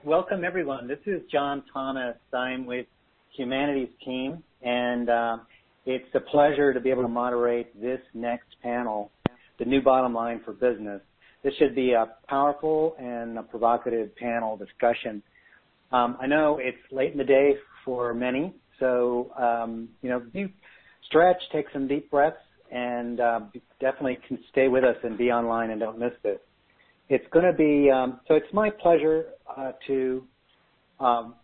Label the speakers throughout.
Speaker 1: Welcome, everyone. This is John Thomas. I'm with Humanity's team, and it's a pleasure to be able to moderate this next panel, The New Bottom Line for Business. This should be a powerful and a provocative panel discussion. I know it's late in the day for many, so, you stretch, take some deep breaths, and definitely can stay with us and be online and don't miss this. It's going to be, so it's my pleasure to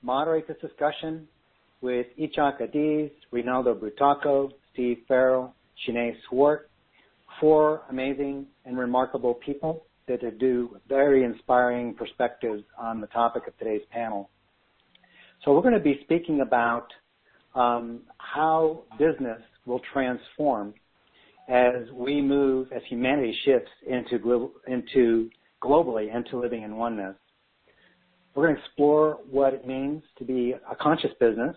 Speaker 1: moderate this discussion with Ichak Adiz, Rinaldo Brutaco, Steve Farrell, Sinead Swart, four amazing and remarkable people that do very inspiring perspectives on the topic of today's panel. So we're going to be speaking about how business will transform as we move, as humanity shifts into globally into living in oneness. We're going to explore what it means to be a conscious business,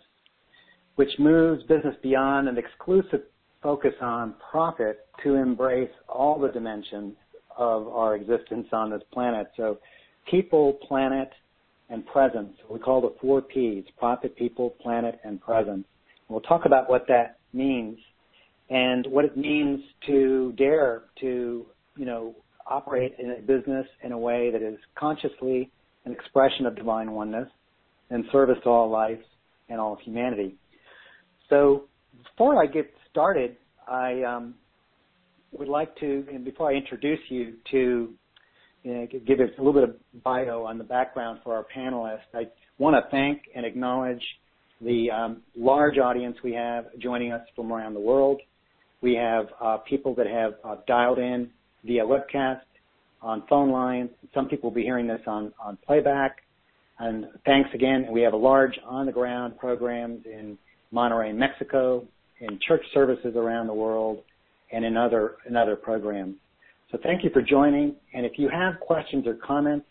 Speaker 1: which moves business beyond an exclusive focus on profit to embrace all the dimensions of our existence on this planet. So people, planet, and presence. We call the 4 Ps, profit, people, planet, and presence. We'll talk about what that means and what it means to dare to, operate in a business in a way that is consciously an expression of divine oneness and service to all life and all of humanity. So before I get started, I would like to, and before I introduce you, to give us a little bit of bio on the background for our panelists. I want to thank and acknowledge the large audience we have joining us from around the world. We have people that have dialed in via webcast, on phone lines. Some people will be hearing this on playback. And thanks again. We have a large on-the-ground programs in Monterrey, Mexico, in church services around the world, and in other programs. So thank you for joining. And if you have questions or comments,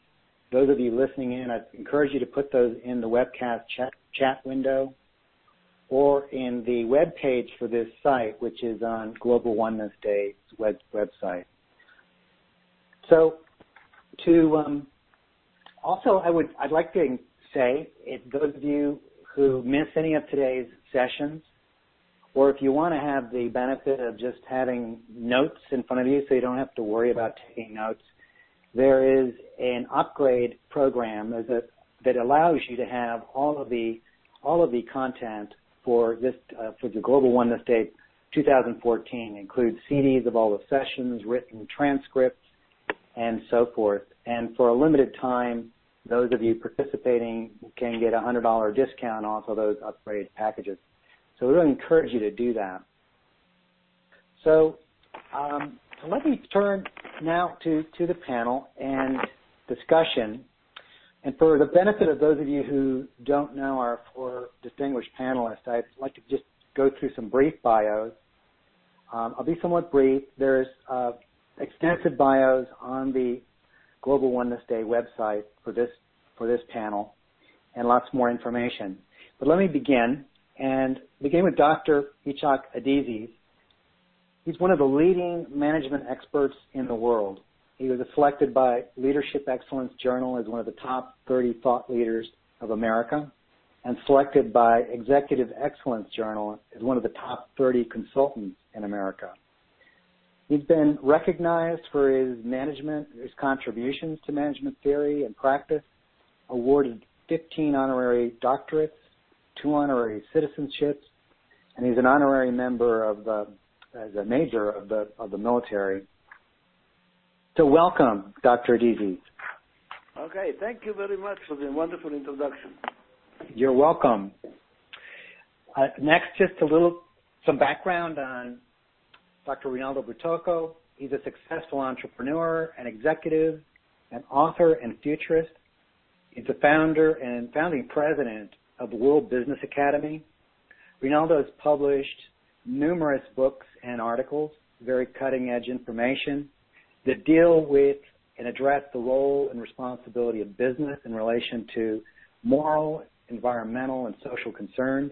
Speaker 1: those of you listening in, I encourage you to put those in the webcast chat window or in the web page for this site, which is on Global Oneness Day's website. So I'd like to say, if those of you who miss any of today's sessions, or if you want to have the benefit of just having notes in front of you so you don't have to worry about taking notes, there is an upgrade program that allows you to have all of the content for this for the Global Oneness Day 2014. It includes CDs of all the sessions, written transcripts, and so forth. And for a limited time, those of you participating can get a $100 discount off of those upgrade packages. So we really encourage you to do that. So let me turn now to the panel and discussion. And for the benefit of those of you who don't know our 4 distinguished panelists, I'd like to just go through some brief bios. I'll be somewhat brief. There's extensive bios on the Global Oneness Day website for this panel and lots more information. But let me begin with Dr. Ichak Adiz. He's one of the leading management experts in the world. He was selected by Leadership Excellence Journal as one of the top 30 thought leaders of America and selected by Executive Excellence Journal as one of the top 30 consultants in America. He's been recognized for his contributions to management theory and practice, awarded 15 honorary doctorates, 2 honorary citizenships, and he's an honorary member as a major of the military. So welcome, Dr. Adiz.
Speaker 2: Okay, thank you very much for the wonderful introduction.
Speaker 1: You're welcome. Next, just some background on Dr. Rinaldo Brutaco. He's a successful entrepreneur, an executive, an author, and futurist. He's the founder and founding president of the World Business Academy. Rinaldo has published numerous books and articles, very cutting-edge information that deal with and address the role and responsibility of business in relation to moral, environmental, and social concerns.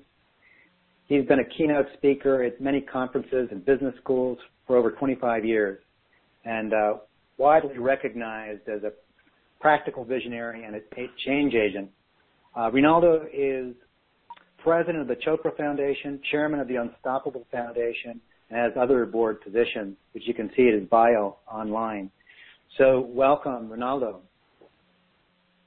Speaker 1: He's been a keynote speaker at many conferences and business schools for over 25 years and widely recognized as a practical visionary, and a change agent. Rinaldo is president of the Chopra Foundation, chairman of the Unstoppable Foundation, and has other board positions, which you can see in his bio online. So welcome, Rinaldo.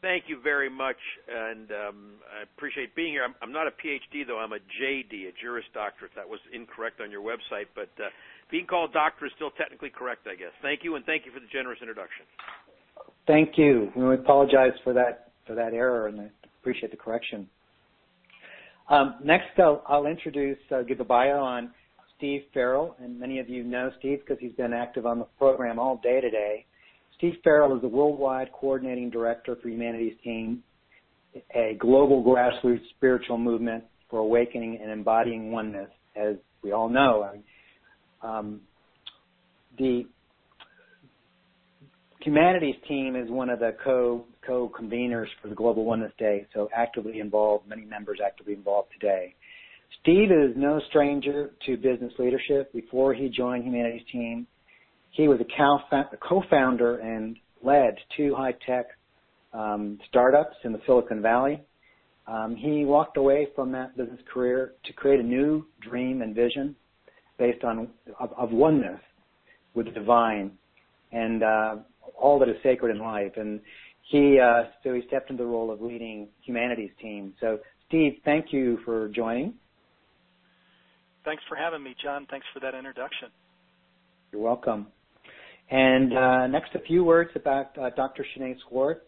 Speaker 3: Thank you very much, and I appreciate being here. I'm not a PhD, though. I'm a JD, a Juris Doctorate. That was incorrect on your website, but being called doctor is still technically correct, I guess. Thank you, and thank you for the generous introduction.
Speaker 1: Thank you. We apologize for that error, and I appreciate the correction. Next, I'll introduce, give a bio on Steve Farrell, and many of you know Steve because he's been active on the program all day today. Steve Farrell is the Worldwide Coordinating Director for Humanities Team, a global grassroots spiritual movement for awakening and embodying oneness, as we all know. The Humanities Team is one of the co-conveners for the Global Oneness Day, so actively involved, many members actively involved today. Steve is no stranger to business leadership. Before he joined Humanities Team, he was a co-founder and led 2 high-tech startups in the Silicon Valley. He walked away from that business career to create a new dream and vision based on of oneness with the divine and all that is sacred in life. And so he stepped into the role of leading Humanities Team. So, Steve, thank you for joining.
Speaker 4: Thanks for having me, John. Thanks for that introduction.
Speaker 1: You're welcome. And next, a few words about Dr. Sinead Swart.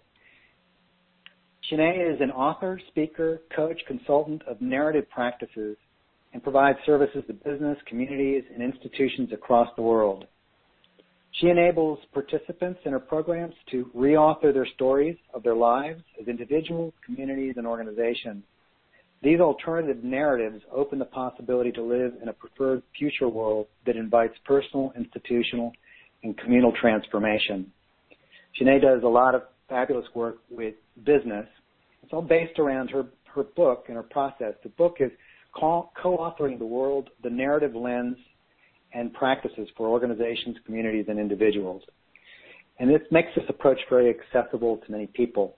Speaker 1: Sinead is an author, speaker, coach, consultant of narrative practices and provides services to business, communities, and institutions across the world. She enables participants in her programs to reauthor their stories of their lives as individuals, communities, and organizations. These alternative narratives open the possibility to live in a preferred future world that invites personal, institutional, and communal transformation. Sinead does a lot of fabulous work with business. It's all based around her book and her process. The book is Co-Authoring the World, the Narrative Lens and Practices for Organizations, Communities, and Individuals. And this makes this approach very accessible to many people.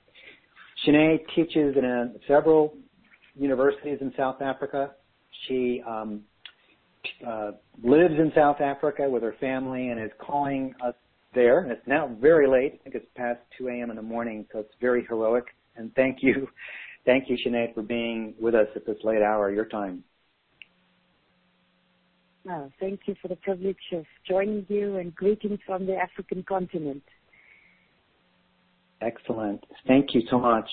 Speaker 1: Sinead teaches in several universities in South Africa. She lives in South Africa with her family and is calling us there. And it's now very late. I think it's past 2 a.m. in the morning, so it's very heroic. And thank you, Sinead, for being with us at this late hour, your time.
Speaker 5: No, thank you for the privilege of joining you, and greetings from the African continent.
Speaker 1: Excellent. Thank you so much.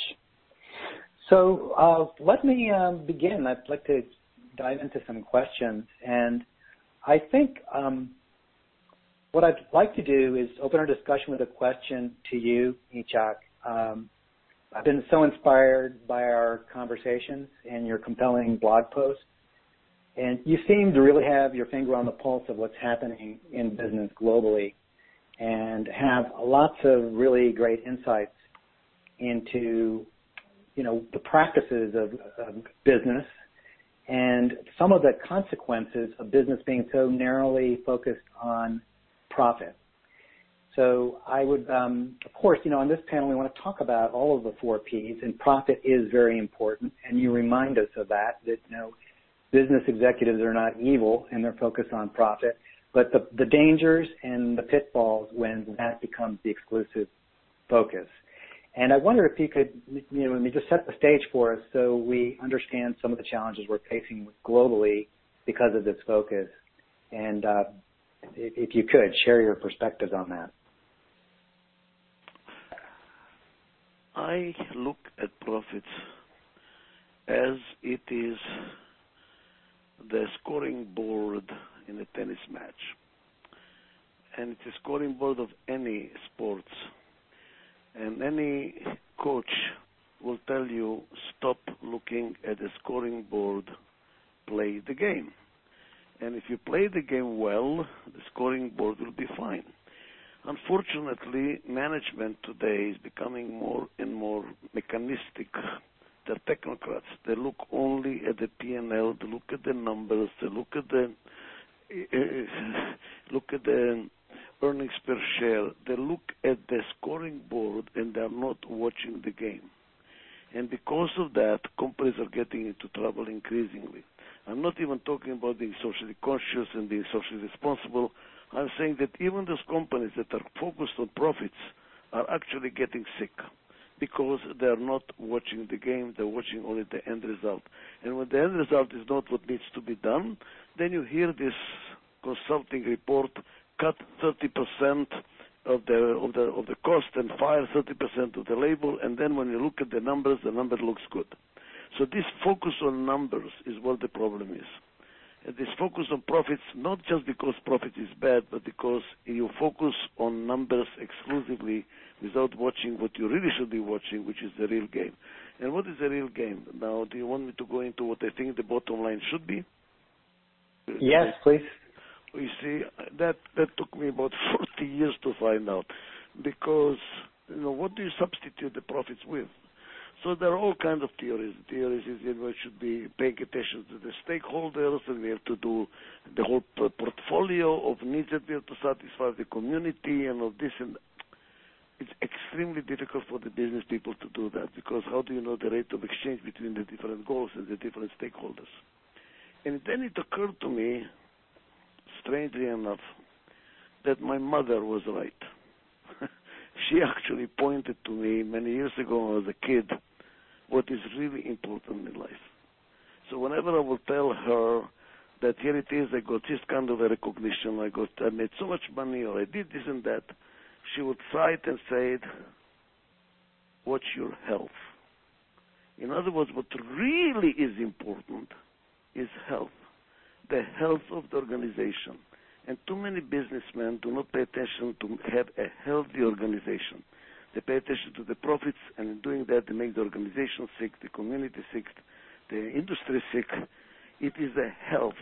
Speaker 1: So let me begin. I'd like to dive into some questions. And I think what I'd like to do is open our discussion with a question to you, Ichak. I've been so inspired by our conversations and your compelling blog posts. And you seem to really have your finger on the pulse of what's happening in business globally and have lots of really great insights into, the practices of business and some of the consequences of business being so narrowly focused on profit. So I would, of course, on this panel we want to talk about all of the 4 Ps, and profit is very important, and you remind us of that, business executives are not evil in their focus on profit, but the dangers and the pitfalls when that becomes the exclusive focus. And I wonder if you could, just set the stage for us so we understand some of the challenges we're facing globally because of this focus. And if you could, share your perspectives on that.
Speaker 2: I look at profits as it is the scoring board in a tennis match. And it's a scoring board of any sports. And any coach will tell you, stop looking at the scoring board, play the game. And if you play the game well, the scoring board will be fine. Unfortunately, management today is becoming more and more mechanistic. They're technocrats. They look only at the P&L. They look at the numbers. They look at the earnings per share, they look at the scoring board and they're not watching the game. And because of that, companies are getting into trouble increasingly. I'm not even talking about being socially conscious and being socially responsible. I'm saying that even those companies that are focused on profits are actually getting sick because they're not watching the game, they're watching only the end result. And when the end result is not what needs to be done, then you hear this consulting report, cut 30% of the cost and fire 30% of the labor, and then when you look at the number looks good. So this focus on numbers is what the problem is. And this focus on profits, not just because profit is bad, but because you focus on numbers exclusively without watching what you really should be watching, which is the real game. And what is the real game? Now, do you want me to go into what I think the bottom line should be?
Speaker 1: Yes, please.
Speaker 2: You see, that took me about 40 years to find out, because, what do you substitute the profits with? So there are all kinds of theories. Theories is that we should be paying attention to the stakeholders, and we have to do the whole portfolio of needs that we have to satisfy the community and of this. And it's extremely difficult for the business people to do that, because how do you know the rate of exchange between the different goals and the different stakeholders? And then it occurred to me, strangely enough, that my mother was right. She actually pointed to me many years ago when I was a kid what is really important in life. So whenever I will tell her that here it is, I got this kind of a recognition, I made so much money, or I did this and that, she would cite and say, what's your health? In other words, what really is important is health, the health of the organization. And too many businessmen do not pay attention to have a healthy organization. They pay attention to the profits, and in doing that, they make the organization sick, the community sick, the industry sick. It is a health.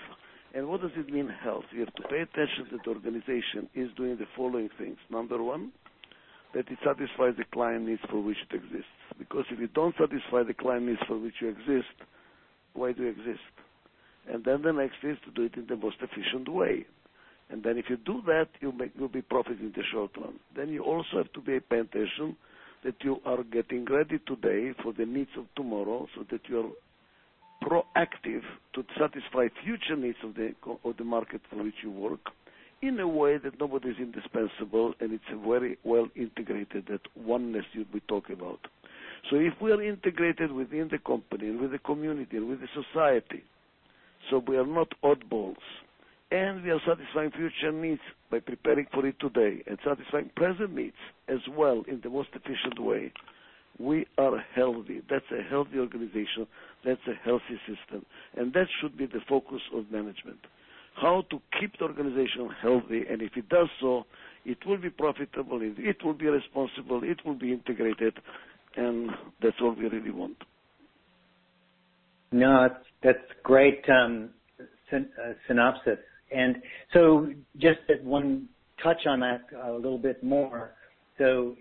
Speaker 2: And what does it mean, health? You have to pay attention that the organization is doing the following things. Number one, that it satisfies the client needs for which it exists. Because if you don't satisfy the client needs for which you exist, why do you exist? And then the next is to do it in the most efficient way. And then if you do that, you'll be profiting in the short run. Then you also have to be paying attention that you are getting ready today for the needs of tomorrow, so that you are proactive to satisfy future needs of the market for which you work in a way that nobody is indispensable, and it's a very well integrated, that oneness we talk about. So if we are integrated within the company and with the community and with the society, so we are not oddballs, and we are satisfying future needs by preparing for it today and satisfying present needs as well in the most efficient way, we are healthy. That's a healthy organization. That's a healthy system. And that should be the focus of management. How to keep the organization healthy, and if it does so, it will be profitable, it will be responsible, it will be integrated, and that's all we really want.
Speaker 1: No, that's great synopsis. And so just one touch on that a little bit more. So,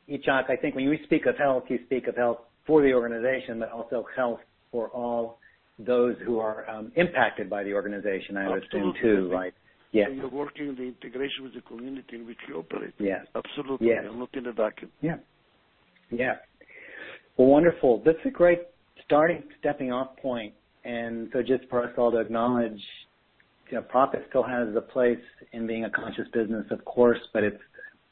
Speaker 1: Ichak, I think when you speak of health, you speak of health for the organization, but also health for all those who are impacted by the organization, I would assume, too, right? Yes.
Speaker 2: So you're working in the integration with the community in which you operate.
Speaker 1: Yes.
Speaker 2: Absolutely.
Speaker 1: Yes.
Speaker 2: I'm not in a vacuum.
Speaker 1: Yeah. Yeah. Well, wonderful. That's a great stepping off point. And so just for us all to acknowledge, profit still has a place in being a conscious business, of course, but it's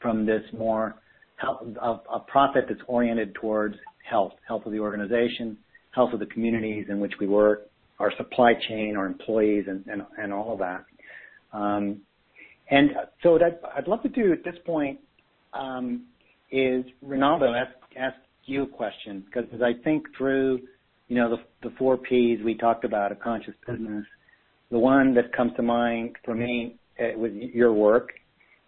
Speaker 1: from this more a profit that's oriented towards health of the organization, health of the communities in which we work, our supply chain, our employees, and all of that. And so what I'd love to do at this point is, Ronaldo, ask you a question, because as I think through, the 4 Ps we talked about of conscious business, the one that comes to mind for me with your work,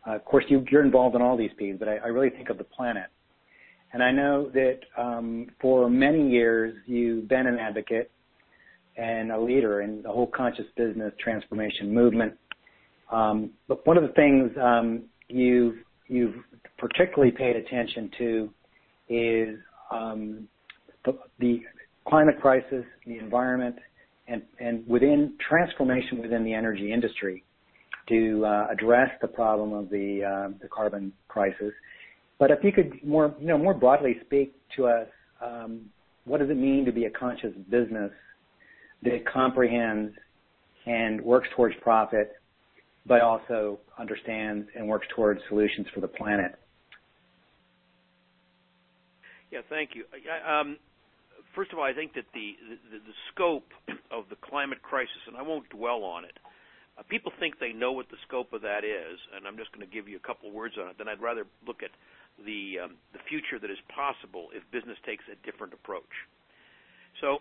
Speaker 1: of course, you're involved in all these Ps, but I really think of the planet. And I know that for many years you've been an advocate and a leader in the whole conscious business transformation movement. But one of the things you've particularly paid attention to is the climate crisis, the environment, and within transformation within the energy industry. to address the problem of the carbon crisis. But if you could more broadly speak to us, what does it mean to be a conscious business that comprehends and works towards profit, but also understands and works towards solutions for the planet?
Speaker 3: Yeah, thank you. First of all, I think that the scope of the climate crisis, and I won't dwell on it, people think they know what the scope of that is, and I'm just going to give you a couple of words on it. Then I'd rather look at the future that is possible if business takes a different approach. So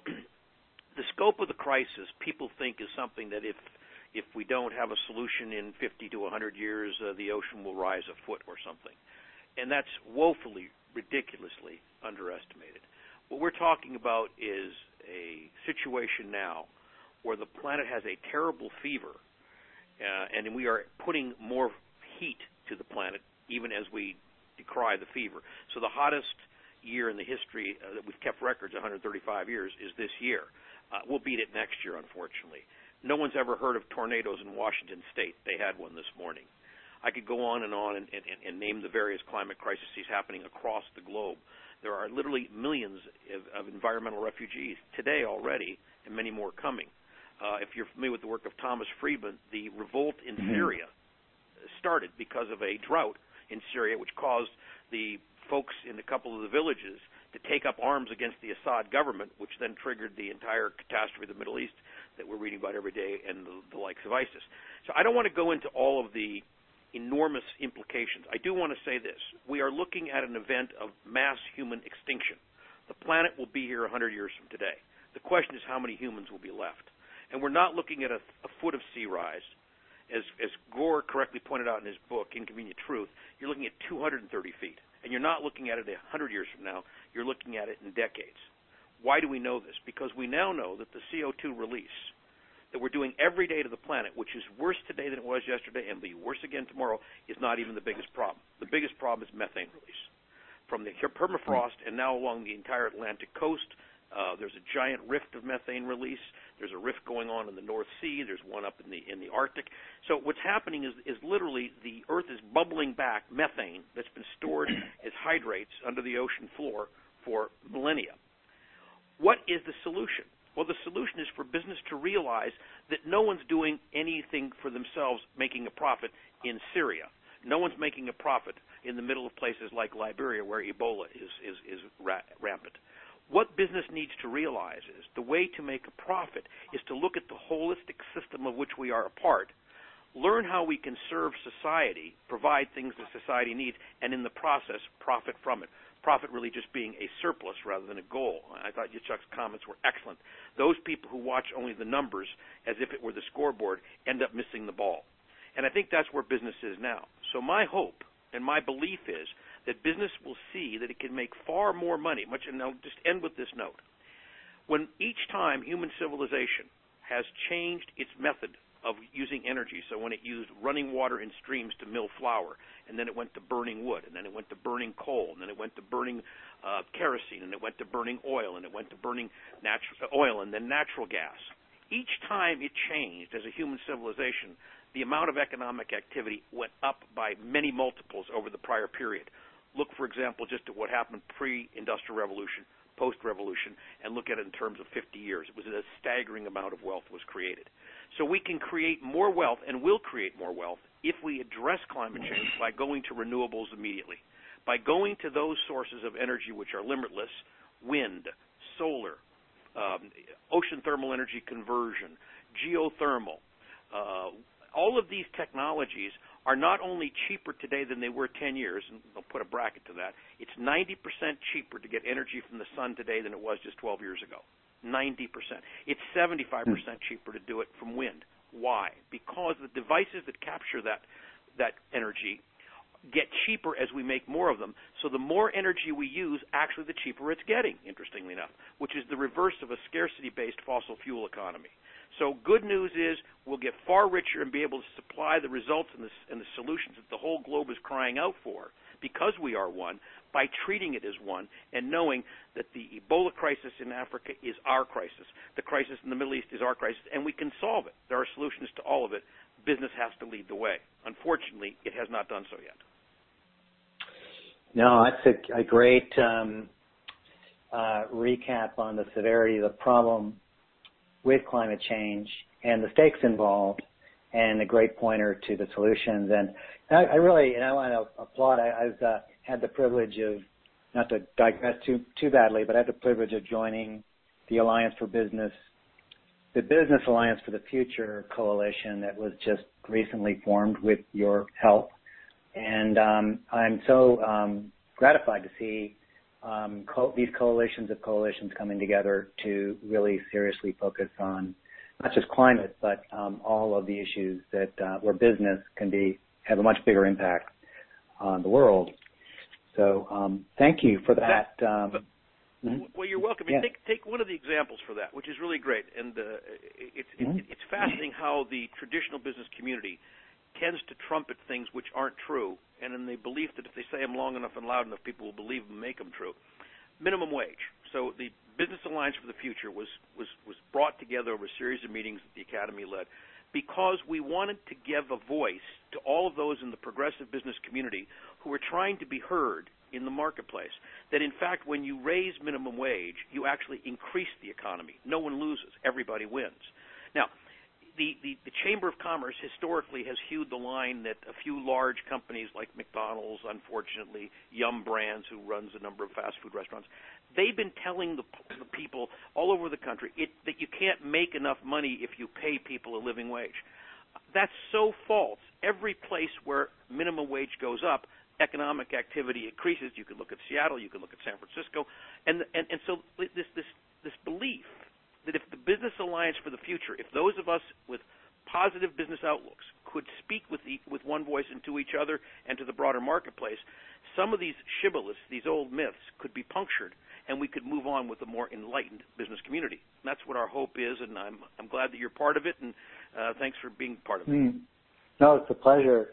Speaker 3: the scope of the crisis, people think, is something that if we don't have a solution in 50 to 100 years, the ocean will rise a foot or something. And that's woefully, ridiculously underestimated. What we're talking about is a situation now where the planet has a terrible fever, and we are putting more heat to the planet even as we decry the fever. So the hottest year in the history that we've kept records, 135 years, is this year. We'll beat it next year, unfortunately. No one's ever heard of tornadoes in Washington State. They had one this morning. I could go on and name the various climate crises happening across the globe. There are literally millions of environmental refugees today already, and many more coming. If you're familiar with the work of Thomas Friedman, the revolt in Syria started because of a drought in Syria, which caused the folks in a couple of the villages to take up arms against the Assad government, which then triggered the entire catastrophe of the Middle East that we're reading about every day, and the likes of ISIS. So I don't want to go into all of the enormous implications. I do want to say this. We are looking at an event of mass human extinction. The planet will be here 100 years from today. The question is how many humans will be left. And we're not looking at a foot of sea rise. As Gore correctly pointed out in his book, Inconvenient Truth, you're looking at 230 feet. And you're not looking at it 100 years from now. You're looking at it in decades. Why do we know this? Because we now know that the CO2 release that we're doing every day to the planet, which is worse today than it was yesterday and will be worse again tomorrow, is not even the biggest problem. The biggest problem is methane release. From the permafrost and now along the entire Atlantic coast, there's a giant rift of methane release. There's a rift going on in the North Sea. There's one up in the Arctic. So what's happening is literally the Earth is bubbling back methane that's been stored as hydrates under the ocean floor for millennia. What is the solution? Well, the solution is for business to realize that no one's doing anything for themselves making a profit in Syria. No one's making a profit in the middle of places like Liberia where Ebola is rampant. What business needs to realize is the way to make a profit is to look at the holistic system of which we are a part, learn how we can serve society, provide things that society needs, and in the process, profit from it. Profit really just being a surplus rather than a goal. I thought Yitzhak's comments were excellent. Those people who watch only the numbers as if it were the scoreboard end up missing the ball. And I think that's where business is now. So my hope and my belief is that business will see that it can make far more money, and I'll just end with this note. When each time human civilization has changed its method of using energy, so when it used running water in streams to mill flour, and then it went to burning wood, and then it went to burning coal, and then it went to burning kerosene, and it went to burning oil, and it went to burning oil, and then natural gas. Each time it changed as a human civilization, the amount of economic activity went up by many multiples over the prior period. Look, for example, just at what happened pre-industrial revolution, post-revolution, and look at it in terms of 50 years. It was a staggering amount of wealth was created. So we can create more wealth and will create more wealth if we address climate change by going to renewables immediately, by going to those sources of energy which are limitless, wind, solar, ocean thermal energy conversion, geothermal. All of these technologies are not only cheaper today than they were 10 years, and I'll put a bracket to that, it's 90% cheaper to get energy from the sun today than it was just 12 years ago. 90%. It's 75% cheaper to do it from wind. Why? Because the devices that capture that energy get cheaper as we make more of them, so the more energy we use, actually the cheaper it's getting, interestingly enough, which is the reverse of a scarcity-based fossil fuel economy. So good news is we'll get far richer and be able to supply the results and the solutions that the whole globe is crying out for because we are one, by treating it as one and knowing that the Ebola crisis in Africa is our crisis, the crisis in the Middle East is our crisis, and we can solve it. There are solutions to all of it. Business has to lead the way. Unfortunately, it has not done so yet.
Speaker 1: No, that's a great recap on the severity of the problem with climate change and the stakes involved, and a great pointer to the solutions. And I really, and I want to applaud, I've had the privilege of, not to digress too badly, but I had the privilege of joining the Alliance for Business, the Business Alliance for the Future coalition that was just recently formed with your help. And I'm so gratified to see these coalitions coming together to really seriously focus on not just climate, but all of the issues that where business can have a much bigger impact on the world. So thank you for that.
Speaker 3: Well, you're welcome.
Speaker 1: Yeah.
Speaker 3: Take one of the examples for that, which is really great. And it's fascinating how the traditional business community tends to trumpet things which aren't true, and in the belief that if they say them long enough and loud enough, people will believe them and make them true. Minimum wage. So the Business Alliance for the Future was brought together over a series of meetings that the Academy led because we wanted to give a voice to all of those in the progressive business community who were trying to be heard in the marketplace, that in fact when you raise minimum wage, you actually increase the economy. No one loses. Everybody wins. Now, the Chamber of Commerce historically has hewed the line that a few large companies like McDonald's, unfortunately, Yum Brands, who runs a number of fast food restaurants, they've been telling the people all over the country that you can't make enough money if you pay people a living wage. That's so false. Every place where minimum wage goes up, economic activity increases. You can look at Seattle, you can look at San Francisco, and so this belief that if the Business Alliance for the Future, if those of us with positive business outlooks could speak with one voice and to each other and to the broader marketplace, some of these shibboleths, these old myths, could be punctured, and we could move on with a more enlightened business community. And that's what our hope is, and I'm glad that you're part of it, and thanks for being part of it.
Speaker 1: No, it's a pleasure.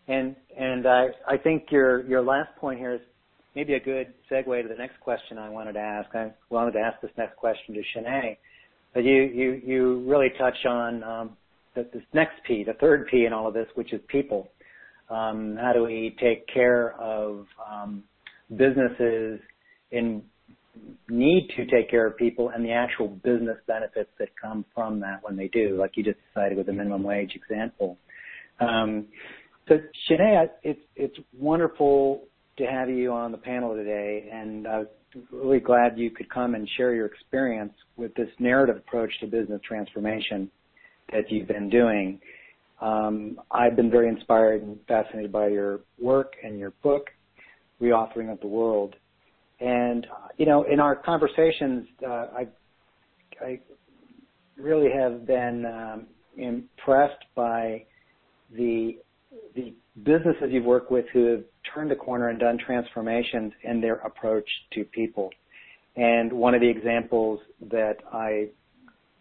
Speaker 1: And I think your last point here is maybe a good segue to the next question I wanted to ask. I wanted to ask this next question to Shanae, but you really touch on this next P, the third P in all of this, which is people. How do we take care of businesses in need to take care of people and the actual business benefits that come from that when they do, like you just decided with the minimum wage example. So Shanae, it's wonderful to have you on the panel today, and I'm really glad you could come and share your experience with this narrative approach to business transformation that you've been doing. I've been very inspired and fascinated by your work and your book, Reauthoring of the World. And, in our conversations, I really have been impressed by the businesses you've worked with who have turned the corner and done transformations in their approach to people. And one of the examples that I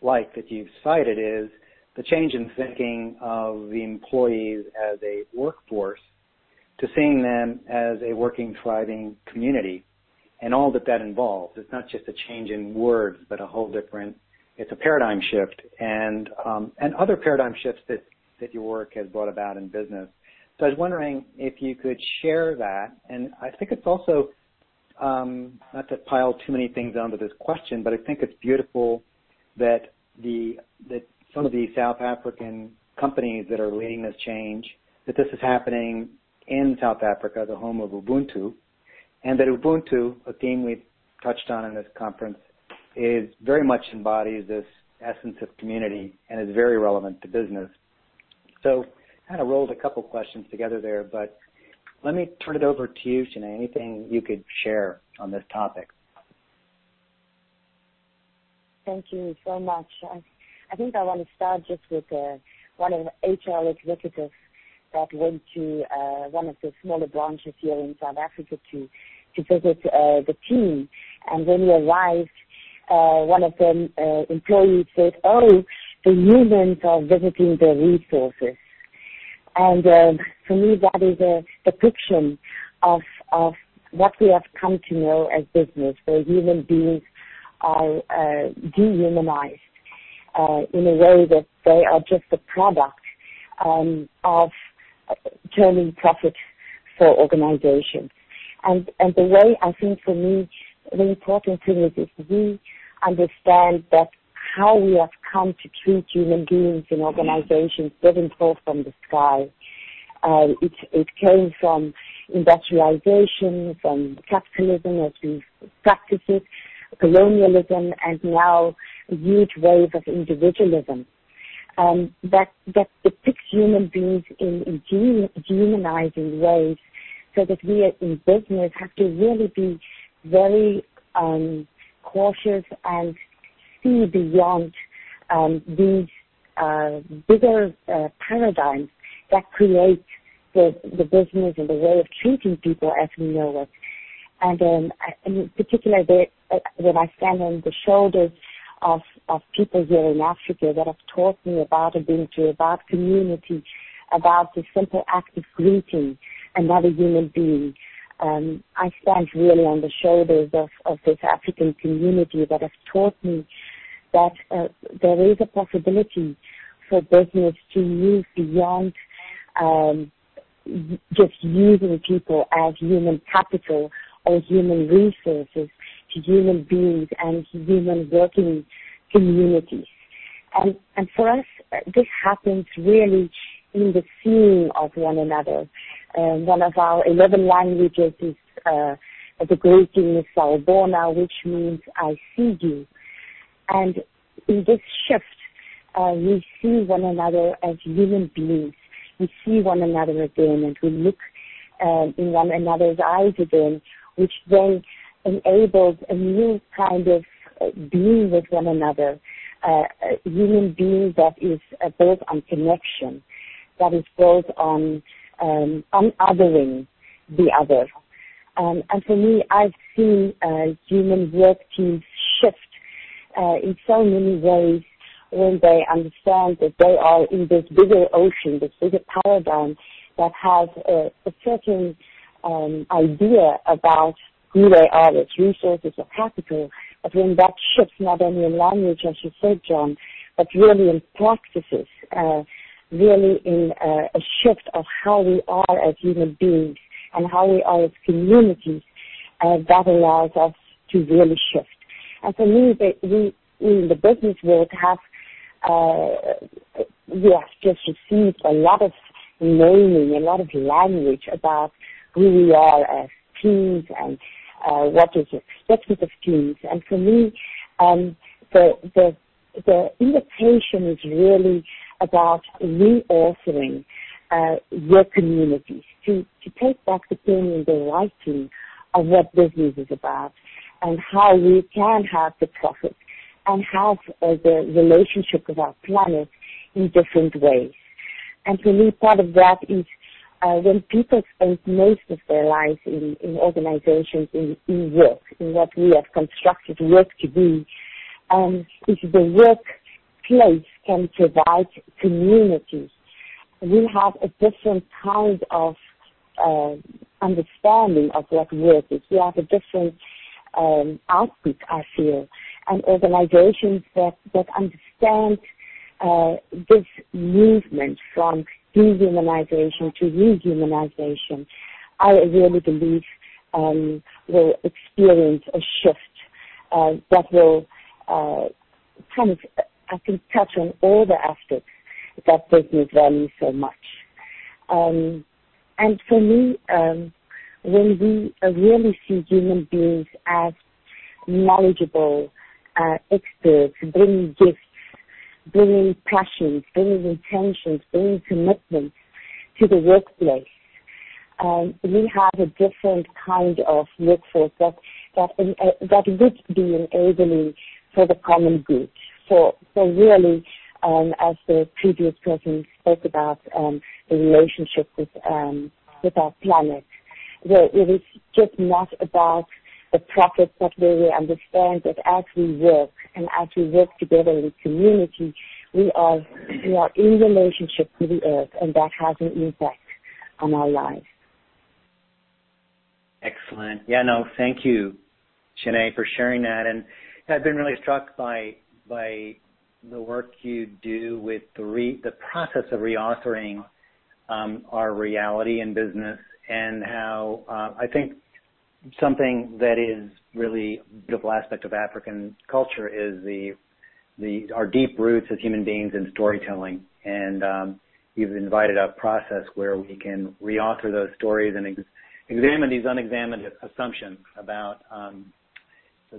Speaker 1: like that you've cited is the change in thinking of the employees as a workforce to seeing them as a working, thriving community and all that involves. It's not just a change in words, but it's a paradigm shift and other paradigm shifts that your work has brought about in business. So I was wondering if you could share that. And I think it's also, not to pile too many things onto this question, but I think it's beautiful that some of the South African companies that are leading this change, that this is happening in South Africa, the home of Ubuntu, and that Ubuntu, a theme we've touched on in this conference, is very much embodies this essence of community and is very relevant to business. So kind of rolled a couple questions together there, but let me turn it over to you, Shanae. Anything you could share on this topic?
Speaker 5: Thank you so much. I think I want to start just with one of the HR executives that went to one of the smaller branches here in South Africa to visit the team. And when he arrived, one of the employees said, "Oh, the humans are visiting the resources." And for me, that is a depiction of what we have come to know as business, where human beings are dehumanized in a way that they are just a product of turning profit for organizations. And the way, I think, for me, the important thing is we understand that how we have come to treat human beings in organizations didn't fall from the sky. It came from industrialization, from capitalism as we practice it, colonialism, and now a huge wave of individualism that depicts human beings in dehumanizing ways, so that we in business have to really be very cautious and see beyond these bigger paradigms that create the business and the way of treating people as we know it. And in particular, when I stand on the shoulders of people here in Africa that have taught me about Ubuntu, about community, about the simple act of greeting another human being, I stand really on the shoulders of this African community that has taught me that there is a possibility for business to move beyond just using people as human capital or human resources to human beings and human working communities. And for us, this happens really in the seeing of one another. One of our 11 languages is the greeting is Sawubona, which means I see you. And in this shift, we see one another as human beings. We see one another again, and we look in one another's eyes again, which then enables a new kind of being with one another, a human being that is built on connection, that is built on unothering the other. And for me, I've seen human work teams shift in so many ways when they understand that they are in this bigger ocean, this bigger paradigm that has a certain idea about who they are as resources or capital. But when that shifts not only in language, as you said, John, but really in practices, really in a shift of how we are as human beings and how we are as communities, that allows us to really shift. And for me, we in the business world have just received a lot of naming, a lot of language about who we are as teams and what is expected of teams. And for me, the invitation is really about reauthoring your communities, to take back the pen and the writing of what business is about and how we can have the profit and have the relationship with our planet in different ways. And for me, part of that is when people spend most of their lives in organizations, in work, in what we have constructed work to be, if the workplace can provide community, we have a different kind of understanding of what work is. We have a different output, I feel. And organizations that understand this movement from dehumanization to rehumanization, I really believe will experience a shift that will kind of, I think, touch on all the aspects that business values so much. And for me, when we really see human beings as knowledgeable experts, bringing gifts, bringing passions, bringing intentions, bringing commitments to the workplace, we have a different kind of workforce that would be enabling for the common good. So really, as the previous person spoke about, the relationship with our planet, where it is just not about the profit, but where we understand that as we work and as we work together in community, we are in relationship with the earth, and that has an impact on our lives.
Speaker 1: Excellent. Yeah, no, thank you, Sinead, for sharing that. And I've been really struck by the work you do with the process of reauthoring our reality in business, and how I think something that is really a beautiful aspect of African culture is our deep roots as human beings in storytelling. And you've invited a process where we can reauthor those stories and examine these unexamined assumptions about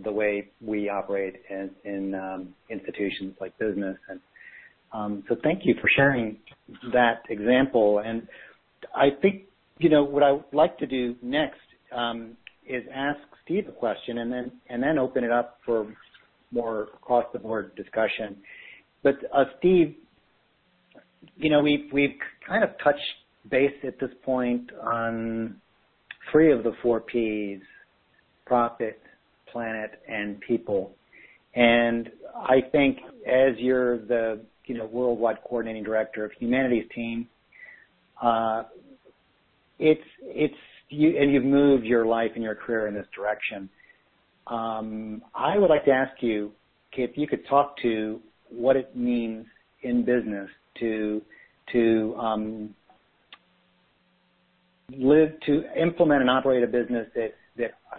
Speaker 1: the way we operate in institutions like business. And so thank you for sharing that example. And I think, what I would like to do next is ask Steve a question and then open it up for more across-the-board discussion. But Steve, we've kind of touched base at this point on 3 of the 4 Ps: profit, planet, and people. And I think as you're the worldwide coordinating director of Humanity's team, and you've moved your life and your career in this direction. I would like to ask you if you could talk to what it means in business to implement and operate a business that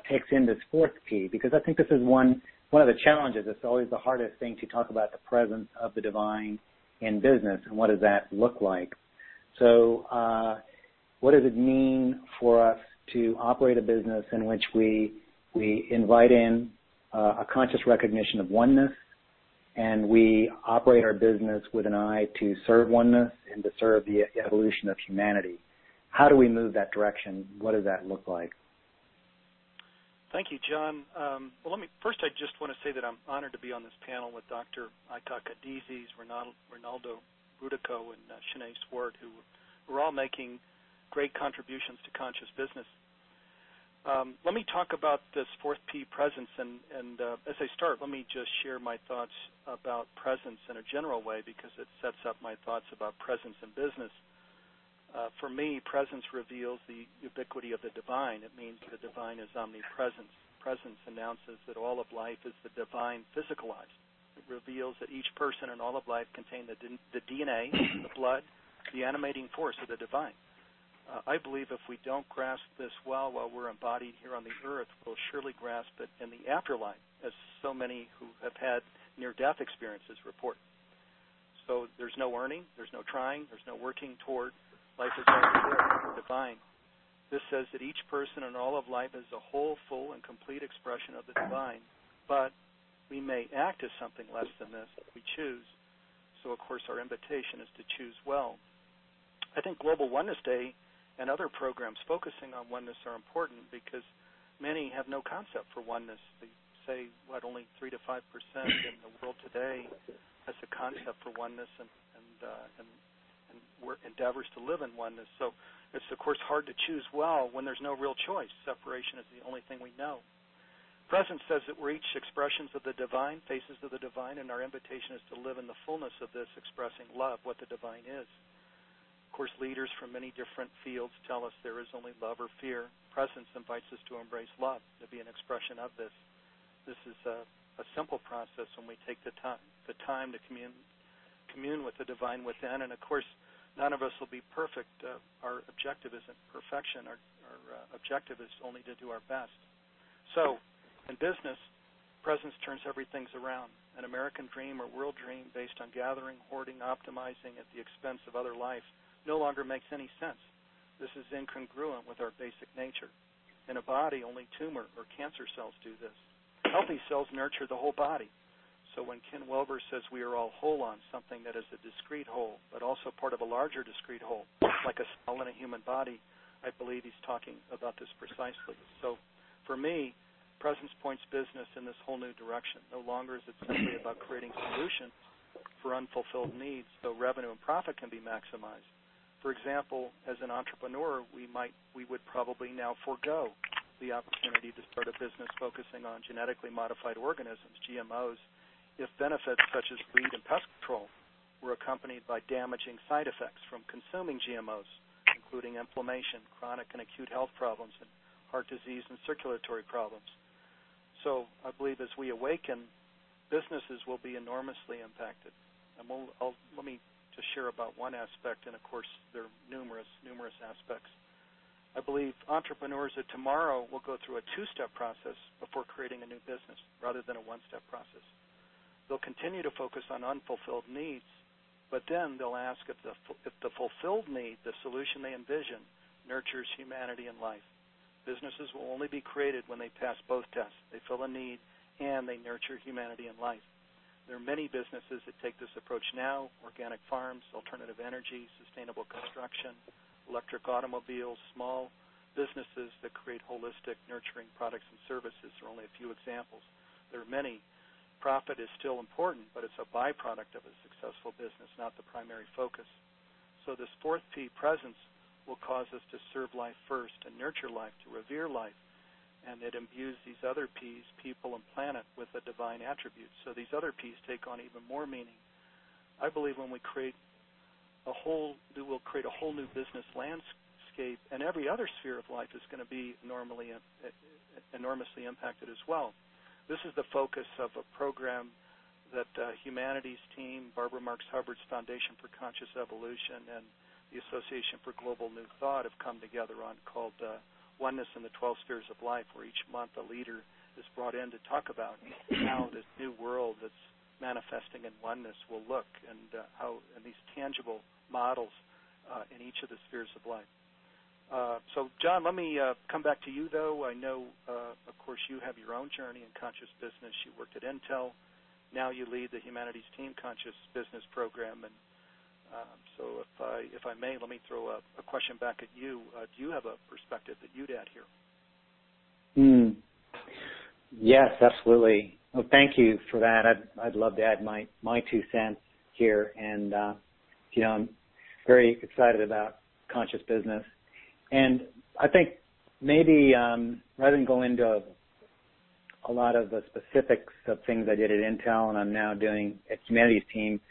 Speaker 1: takes in this 4th P, because I think this is one of the challenges. It's always the hardest thing to talk about, the presence of the divine in business, and what does that look like. So what does it mean for us to operate a business in which we invite in a conscious recognition of oneness, and we operate our business with an eye to serve oneness and to serve the evolution of humanity? How do we move that direction? What does that look like?
Speaker 4: Thank you, John. Well, first I just want to say that I'm honored to be on this panel with Dr. Aitaka Dizes, Ronaldo Rudico, and Sinead Swart, who are all making great contributions to conscious business. Let me talk about this 4th P, presence, and as I start, let me just share my thoughts about presence in a general way, because it sets up my thoughts about presence in business. For me, presence reveals the ubiquity of the divine. It means the divine is omnipresent. Presence announces that all of life is the divine physicalized. It reveals that each person and all of life contain the DNA, the blood, the animating force of the divine. I believe if we don't grasp this well while we're embodied here on the earth, we'll surely grasp it in the afterlife, as so many who have had near-death experiences report. So there's no earning, there's no trying, there's no working toward. Life is already there, divine. This says that each person and all of life is a whole, full, and complete expression of the divine. But we may act as something less than this if we choose. So, of course, our invitation is to choose well. I think Global Oneness Day and other programs focusing on oneness are important because many have no concept for oneness. They say, only 3 to 5% in the world today has a concept for oneness and endeavors to live in oneness. So it's, of course, hard to choose well when there's no real choice. Separation is the only thing we know. Presence says that we're each expressions of the divine, faces of the divine, and our invitation is to live in the fullness of this, expressing love, what the divine is. Of course, leaders from many different fields tell us there is only love or fear. Presence invites us to embrace love, to be an expression of this. This is a simple process when we take the time to commune with the divine within. And, of course, none of us will be perfect. Our objective isn't perfection. Our objective is only to do our best. So, in business, presence turns everything around. An American dream or world dream based on gathering, hoarding, optimizing at the expense of other life no longer makes any sense. This is incongruent with our basic nature. In a body, only tumor or cancer cells do this. Healthy cells nurture the whole body. So when Ken Wilber says we are all whole on something that is a discrete whole, but also part of a larger discrete whole, like a cell in a human body, I believe he's talking about this precisely. So for me, presence points business in this whole new direction. No longer is it simply about creating solutions for unfulfilled needs so revenue and profit can be maximized. For example, as an entrepreneur, we would probably now forego the opportunity to start a business focusing on genetically modified organisms, GMOs, if benefits such as weed and pest control were accompanied by damaging side effects from consuming GMOs, including inflammation, chronic and acute health problems, and heart disease, and circulatory problems. So I believe as we awaken, businesses will be enormously impacted. And let me just share about one aspect, and of course there are numerous aspects. I believe entrepreneurs of tomorrow will go through a two-step process before creating a new business rather than a one-step process. They'll continue to focus on unfulfilled needs, but then they'll ask if the fulfilled need, the solution they envision, nurtures humanity and life. Businesses will only be created when they pass both tests. They fill a need and they nurture humanity and life. There are many businesses that take this approach now: organic farms, alternative energy, sustainable construction, electric automobiles, small businesses that create holistic, nurturing products and services are only a few examples. There are many. Profit is still important, but it's a byproduct of a successful business, not the primary focus. So this fourth P, presence, will cause us to serve life first and nurture life, to revere life. And it imbues these other P's, people and planet, with a divine attribute. So these other P's take on even more meaning. I believe when we create we'll create a whole new business landscape, and every other sphere of life is going to be enormously impacted as well. This is the focus of a program that Humanities Team, Barbara Marx Hubbard's Foundation for Conscious Evolution, and the Association for Global New Thought have come together on, called Oneness in the 12 Spheres of Life, where each month a leader is brought in to talk about how this new world that's manifesting in oneness will look, and how and these tangible models in each of the spheres of life. So, John, let me come back to you, though. I know, of course, you have your own journey in conscious business. You worked at Intel. Now you lead the Humanities Team Conscious Business Program. And so if I may, let me throw a question back at you. Do you have a perspective that you'd add here?
Speaker 1: Yes, absolutely. Well, thank you for that. I'd love to add my 2 cents here. And, I'm very excited about conscious business. And I think maybe rather than go into a lot of the specifics of things I did at Intel and I'm now doing at Humanities Team,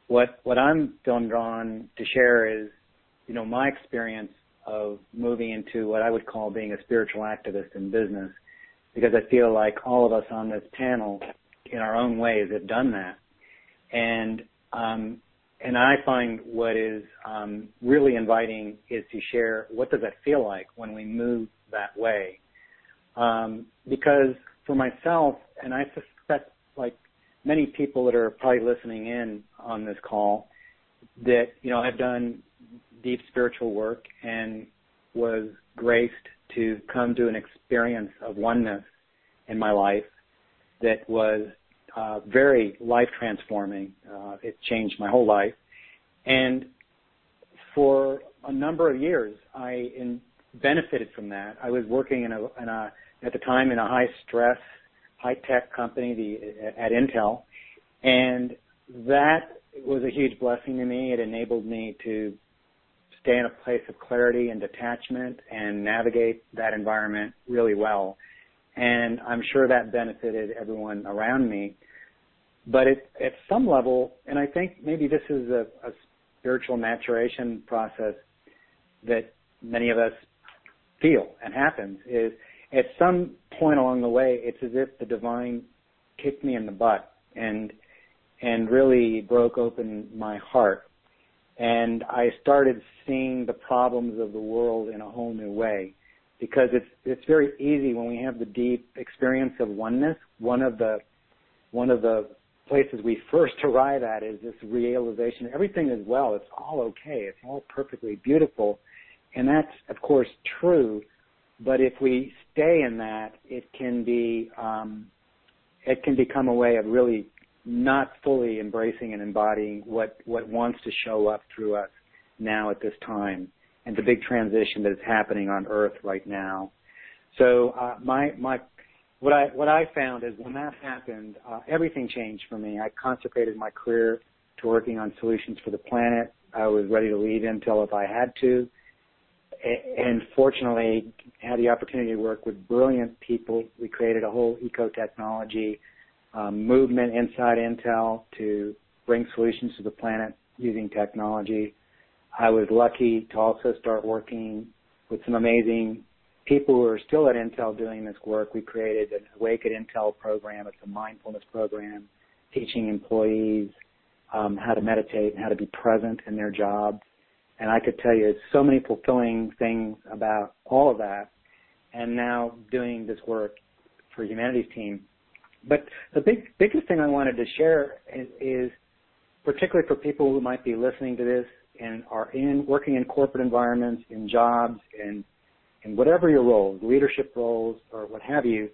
Speaker 1: what I'm feeling drawn to share is, my experience of moving into what I would call being a spiritual activist in business, because I feel like all of us on this panel, in our own ways, have done that. And I find what is really inviting is to share what does that feel like when we move that way. Because for myself, and I suspect like many people that are probably listening in on this call, that, I've done deep spiritual work and was graced to come to an experience of oneness in my life that was very life-transforming. It changed my whole life. And for a number of years, I benefited from that. I was working at the time in a high-stress, high-tech company at Intel, and that was a huge blessing to me. It enabled me to stay in a place of clarity and detachment and navigate that environment really well. And I'm sure that benefited everyone around me. But at some level, and I think maybe this is a spiritual maturation process that many of us feel and happens, is at some point along the way, it's as if the divine kicked me in the butt and really broke open my heart. And I started seeing the problems of the world in a whole new way, because it's very easy when we have the deep experience of oneness. One of the places we first arrive at is this realization everything is well, it's all okay, it's all perfectly beautiful, and that's of course true. But if we stay in that, it can become a way of really not fully embracing and embodying what wants to show up through us now at this time, and the big transition that is happening on Earth right now. So what I found is when that happened, everything changed for me. I consecrated my career to working on solutions for the planet. I was ready to leave Intel if I had to, and fortunately had the opportunity to work with brilliant people. We created a whole eco-technology movement inside Intel to bring solutions to the planet using technology. I was lucky to also start working with some amazing people who are still at Intel doing this work, we created an Awake at Intel program. It's a mindfulness program teaching employees how to meditate and how to be present in their jobs. And I could tell you there's so many fulfilling things about all of that, and now doing this work for Humanity's team. But the biggest thing I wanted to share is particularly for people who might be listening to this and are working in corporate environments, in jobs, in whatever your roles, leadership roles or what have you,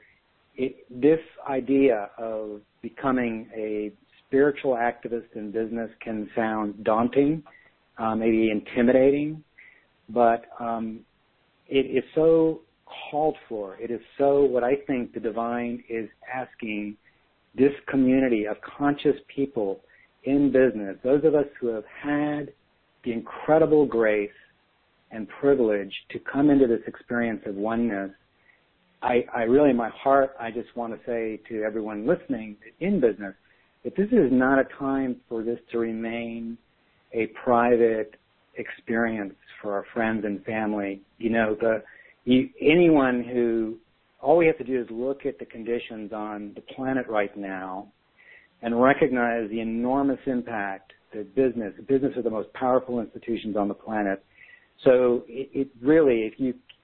Speaker 1: this idea of becoming a spiritual activist in business can sound daunting, maybe intimidating, but it is so called for. It is so what I think the divine is asking this community of conscious people in business, those of us who have had the incredible grace and privilege to come into this experience of oneness. I really, in my heart, I just want to say to everyone listening in business that this is not a time for this to remain a private experience for our friends and family. Anyone who, all we have to do is look at the conditions on the planet right now and recognize the enormous impact that business are the most powerful institutions on the planet. So it really,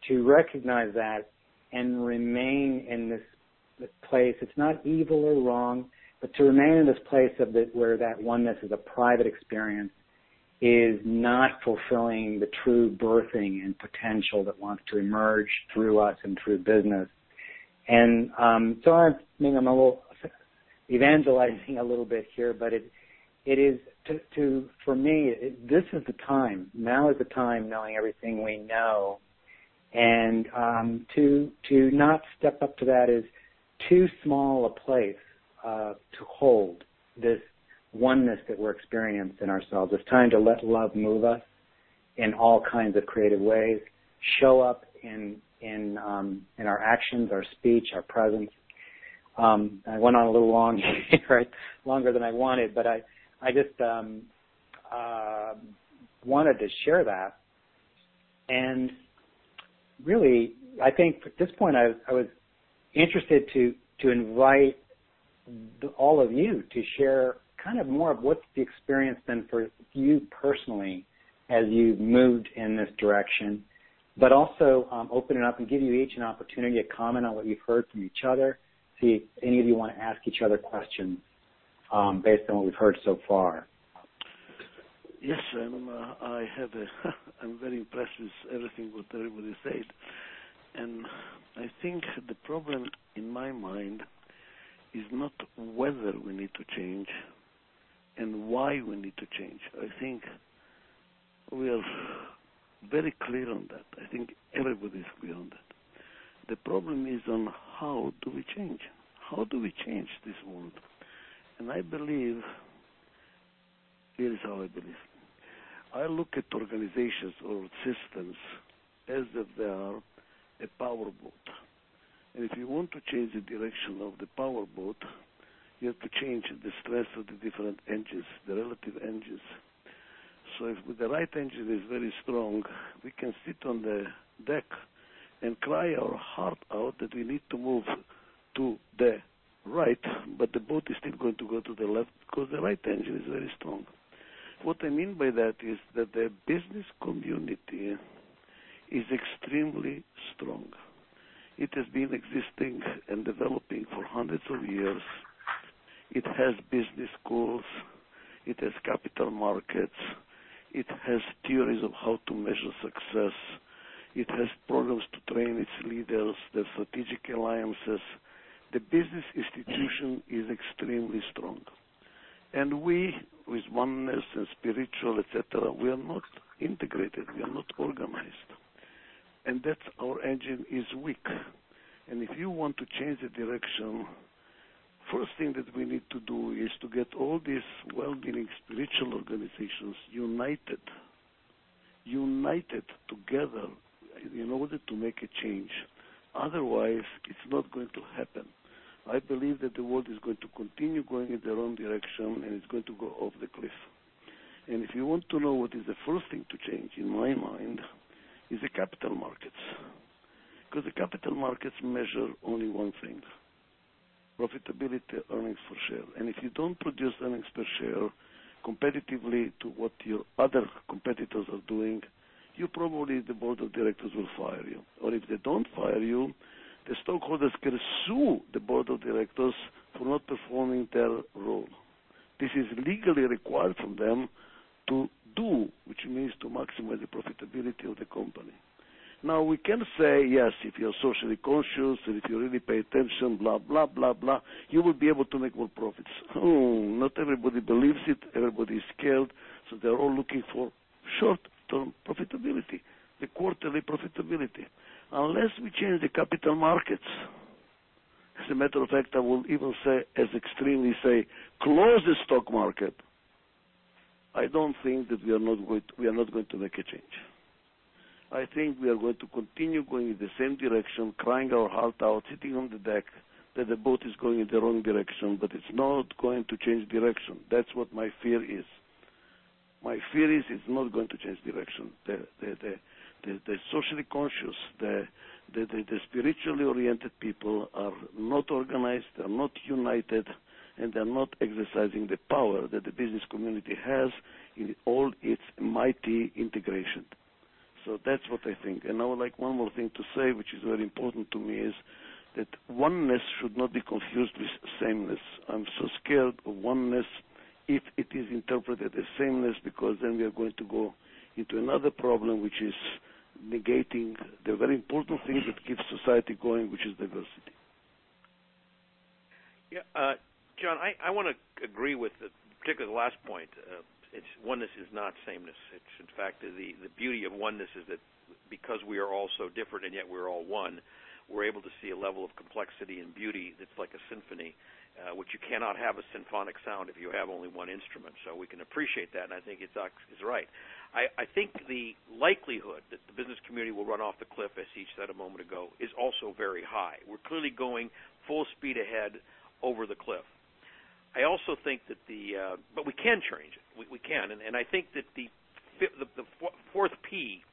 Speaker 1: to recognize that and remain in this place, it's not evil or wrong, but to remain in this place where that oneness is a private experience is not fulfilling the true birthing and potential that wants to emerge through us and through business. And so I'm a little evangelizing a little bit here, but it is for me, this is the time. Now is the time, knowing everything we know, and to not step up to that is too small a place to hold this oneness that we're experiencing in ourselves. It's time to let love move us in all kinds of creative ways, show up in our actions, our speech, our presence. I went on a little long here, longer than I wanted, but I just wanted to share that. And really, I think at this point I was interested to invite all of you to share kind of more of what's the experience been for you personally as you've moved in this direction, but also open it up and give you each an opportunity to comment on what you've heard from each other. See if any of you want to ask each other questions based on what we've heard so far.
Speaker 2: Yes, I'm very impressed with everything what everybody said. And I think the problem in my mind is not whether we need to change and why we need to change. I think we are very clear on that. I think everybody is clear on that. The problem is on how do we change? How do we change this world? And I believe, here is how I believe. I look at organizations or systems as if they are a powerboat. And if you want to change the direction of the powerboat, you have to change the stress of the different engines, the relative engines. So if the right engine is very strong, we can sit on the deck and cry our heart out that we need to move to the right, but the boat is still going to go to the left because the right engine is very strong. What I mean by that is that the business community is extremely strong. It has been existing and developing for hundreds of years. It has business schools. It has capital markets. It has theories of how to measure success. It has programs to train its leaders, their strategic alliances. The business institution is extremely strong. And we, with oneness and spiritual, etc., we are not integrated. We are not organized. And that's our engine is weak. And if you want to change the direction, first thing that we need to do is to get all these well-meaning spiritual organizations united together in order to make a change. Otherwise, it's not going to happen. I believe that the world is going to continue going in the wrong direction and it's going to go off the cliff. And if you want to know what is the first thing to change, in my mind, is the capital markets. Because the capital markets measure only one thing: profitability, earnings per share. And if you don't produce earnings per share competitively to what your other competitors are doing, you probably, the board of directors will fire you. Or if they don't fire you, the stockholders can sue the board of directors for not performing their role. This is legally required from them to do, which means to maximize the profitability of the company. Now, we can say, yes, if you're socially conscious and if you really pay attention, blah, blah, blah, blah, you will be able to make more profits. Not everybody believes it. Everybody is scared. So they're all looking for short-term profitability, the quarterly profitability. Unless we change the capital markets, as a matter of fact, I will even say, as extremely say, close the stock market, I don't think that we are not going to make a change. I think we are going to continue going in the same direction, crying our heart out, sitting on the deck, that the boat is going in the wrong direction, but it's not going to change direction. That's what my fear is. My fear is it's not going to change direction. The socially conscious, the spiritually oriented people are not organized, they're not united, and they're not exercising the power that the business community has in all its mighty integration. So that's what I think. And I would like one more thing to say, which is very important to me, is that oneness should not be confused with sameness. I'm so scared of oneness if it is interpreted as sameness, because then we are going to go into another problem, which is negating the very important thing that keeps society going, which is diversity.
Speaker 3: Yeah, John, I want to agree with particularly the last point. Oneness is not sameness. It's, in fact, the beauty of oneness is that because we are all so different and yet we're all one, we're able to see a level of complexity and beauty that's like a symphony, which you cannot have a symphonic sound if you have only one instrument. So we can appreciate that, and I think it's right. I think the likelihood that the business community will run off the cliff, as he said a moment ago, is also very high. We're clearly going full speed ahead over the cliff. I also think that but we can change it. We can, and I think that the fourth P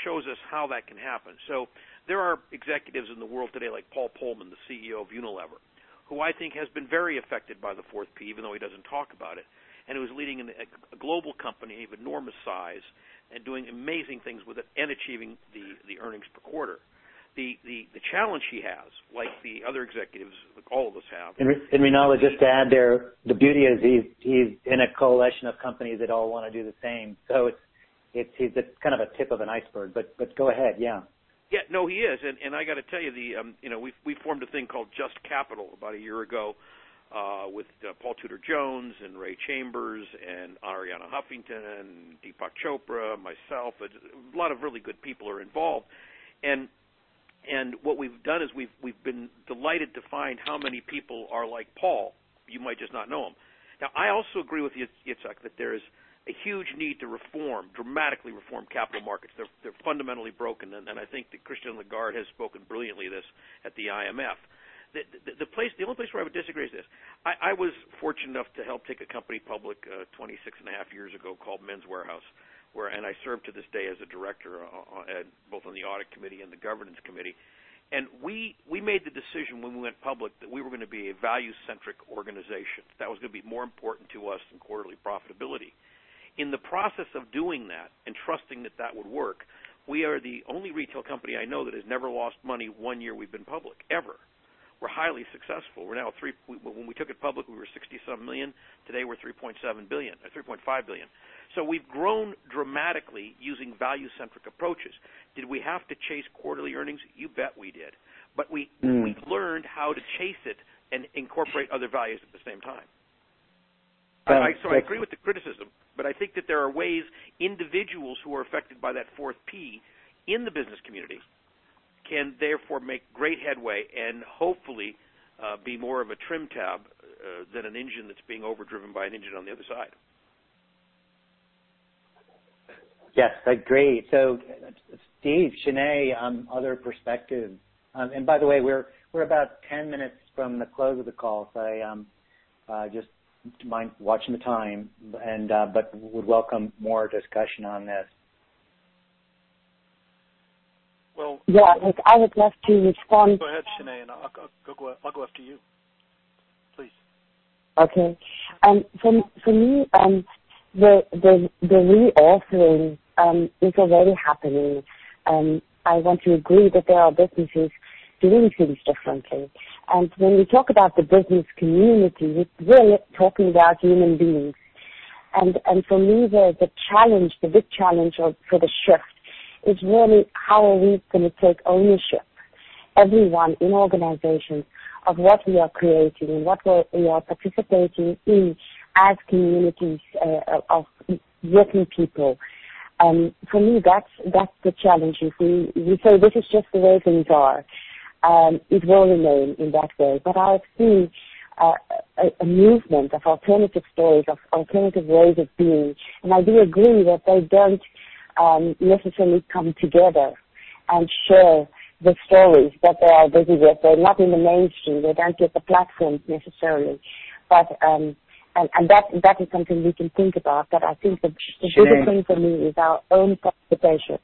Speaker 3: shows us how that can happen. So there are executives in the world today, like Paul Pullman, the CEO of Unilever, who I think has been very affected by the fourth P, even though he doesn't talk about it, and who's leading a global company of enormous size and doing amazing things with it and achieving the earnings per quarter. The challenge he has, like the other executives, like all of us have.
Speaker 1: And Rinaldo, just to add there, the beauty is he's in a coalition of companies that all want to do the same. So he's kind of a tip of an iceberg. But go ahead, yeah.
Speaker 3: Yeah, no, he is, and I got to tell you, we formed a thing called Just Capital about a year ago with Paul Tudor Jones and Ray Chambers and Arianna Huffington and Deepak Chopra, myself. A lot of really good people are involved, and what we've done is we've been delighted to find how many people are like Paul. You might just not know him. Now, I also agree with you, Yitzhak, that there is a huge need to dramatically reform capital markets. They're fundamentally broken, and I think that Christian Lagarde has spoken brilliantly this at the IMF. The only place where I would disagree is this. I was fortunate enough to help take a company public 26 and a half years ago called Men's Warehouse, and I serve to this day as a director both on the audit committee and the governance committee. And we made the decision when we went public that we were going to be a value-centric organization. That was going to be more important to us than quarterly profitability. In the process of doing that and trusting that would work, we are the only retail company I know that has never lost money 1 year we've been public, ever. We're highly successful. We're now when we took it public, we were 60-some million. Today we're 3.7 billion, or 3.5 billion. So we've grown dramatically using value-centric approaches. Did we have to chase quarterly earnings? You bet we did. But we learned how to chase it and incorporate other values at the same time. So I agree with the criticism, but I think that there are ways individuals who are affected by that fourth P in the business community can therefore make great headway and hopefully be more of a trim tab than an engine that's being overdriven by an engine on the other side.
Speaker 1: Yes, I agree. So, Steve, Shanae, other perspectives. And by the way, we're about 10 minutes from the close of the call, so I just mind watching the time, and but would welcome more discussion on this.
Speaker 4: Well,
Speaker 5: I would love to respond.
Speaker 4: Go ahead, Shanae, and I'll go after you. Please.
Speaker 5: Okay. For me, the reauthoring is already happening. I want to agree that there are businesses doing things differently. And when we talk about the business community, we're really talking about human beings. And for me, the big challenge for the shift is really how are we going to take ownership, everyone in organizations, of what we are creating and what we are participating in as communities of working people. For me, that's the challenge. If we say this is just the way things are, it will remain in that way. But I've seen a movement of alternative stories, of alternative ways of being, and I do agree that they don't necessarily come together and share the stories that they are busy with. They're not in the mainstream. They don't get the platforms necessarily. But and that is something we can think about. But I think the bigger thing for me is our own participation.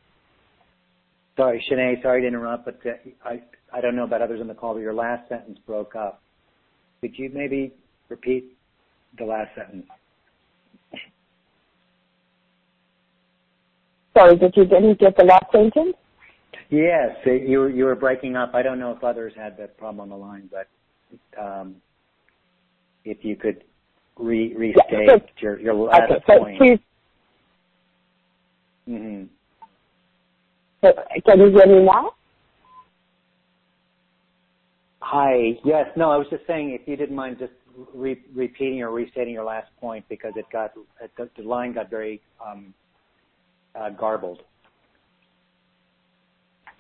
Speaker 1: Sorry, Shanae, sorry to interrupt, but I don't know about others on the call, but your last sentence broke up. Could you maybe repeat the last sentence?
Speaker 5: Sorry, that you didn't get the last sentence?
Speaker 1: Yes, you were breaking up. I don't know if others had that problem on the line, but if you could restate your last point. Mm-hmm.
Speaker 5: So, can you hear me now?
Speaker 1: Hi. Yes. No, I was just saying if you didn't mind just repeating or restating your last point because the line got very garbled.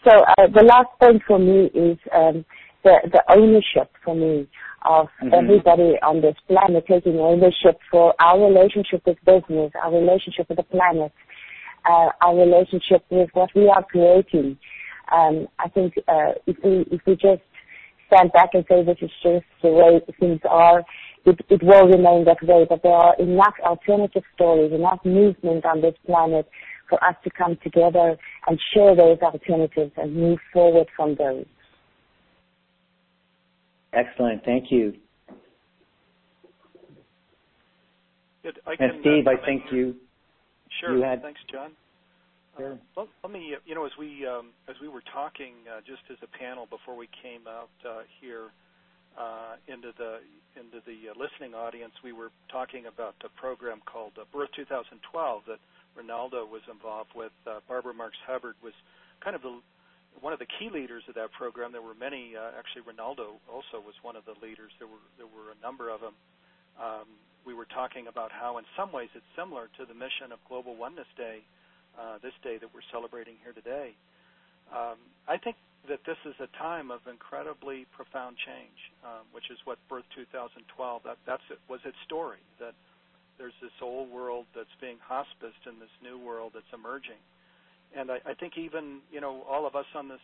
Speaker 5: So the last point for me is the ownership for me of everybody on this planet taking ownership for our relationship with business, our relationship with the planet, our relationship with what we are creating. I think if we just stand back and say this is just the way things are, it will remain that way. But there are enough alternative stories, enough movement on this planet for us to come together and share those alternatives and move forward from those.
Speaker 1: Excellent. Thank you.
Speaker 4: Good.
Speaker 1: And Steve, I think you.
Speaker 4: Sure.
Speaker 1: You had.
Speaker 4: Thanks, John.
Speaker 1: Sure.
Speaker 4: Let me, as we were talking just as a panel before we came out here into the listening audience, we were talking about a program called Birth 2012 that Ronaldo was involved with. Barbara Marx Hubbard was kind of one of the key leaders of that program. There were many. Actually, Ronaldo also was one of the leaders. There were a number of them. We were talking about how, in some ways, it's similar to the mission of Global Oneness Day, this day that we're celebrating here today. I think that this is a time of incredibly profound change, which is what Birth 2012. Was its story. That there's this old world that's being hospiced in this new world that's emerging. And I think even, all of us on this,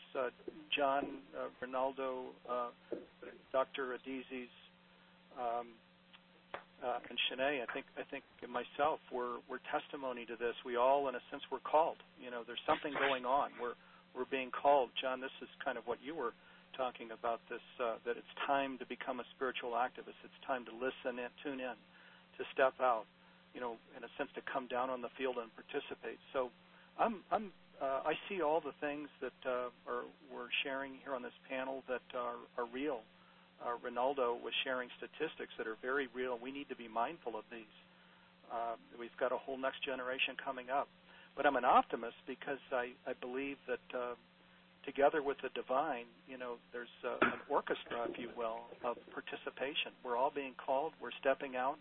Speaker 4: John, Ronaldo, Dr. Adizes, and Shanae, I think myself, we're testimony to this. We all, in a sense, we're called. There's something going on. We're being called. John, this is kind of what you were talking about, this that it's time to become a spiritual activist. It's time to listen in, tune in, to step out, in a sense, to come down on the field and participate. So I see all the things that we're sharing here on this panel that are real. Ronaldo was sharing statistics that are very real. We need to be mindful of these. We've got a whole next generation coming up. But I'm an optimist because I believe that together with the divine, there's an orchestra, if you will, of participation. We're all being called. We're stepping out.